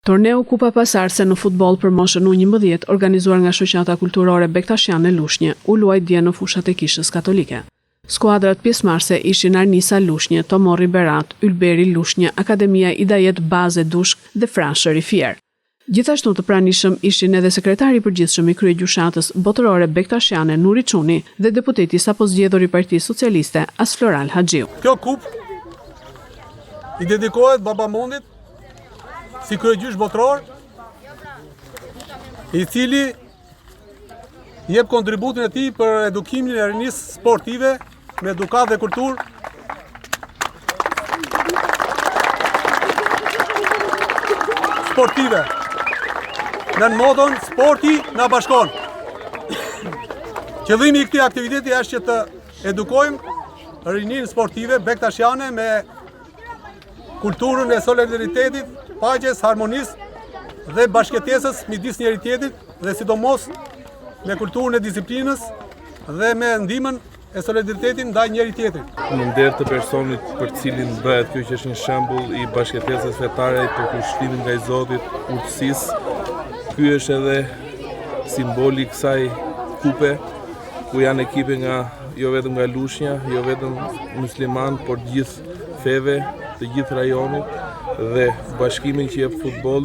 Torneu Kupa Pasarse në futboll për moshën U11, organizuar nga Shoqata Kulturore Bektashiane Lushnjë, u luaj dje në fushat e Kishës Katolike. Skuadrat pjesëmarrëse ishin Arnisa Lushnjë, Tomorri Berat, Ylberi Lushnjë, Akademia Idajet Baze Dushk dhe Frashëri Fier. Gjithashtu të pranishëm ishin edhe sekretari i përgjithshëm i kryegjyshatës botërore Bektashiane Nuri Çuni dhe deputeti sapo zgjedhur i Partisë Socialiste Asfloral Haxhiu. Kjo kupë i dedikohet Babamondit si kryegjysh botëror, i cili jep kontributin e tij për edukimin e rinisë sportive me edukat dhe kulturë. Sportive. Në modon sporti na bashkon. Qëllimi i këtij aktiviteti është që të edukojmë rininë sportive bektashiane me kulturën e solidaritetit, paqes, harmonisë dhe bashkëtesës midis njëri tjetrit dhe sidomos me kulturën e disiplinës dhe me ndihmën e solidaritetit ndaj njëri tjetrit. Në nder të personit për cilin bëhet kjo që është një shembull i bashkëtesës fetare për kushtimi nga i Zotit, urtësisë. Ky është edhe simboli i kësaj kupe, ku janë ekipe nga jo vetëm nga Lushnja, jo vetëm musliman, por gjithë feve të gjithë rajonit dhe bashkimin që jep futbolli.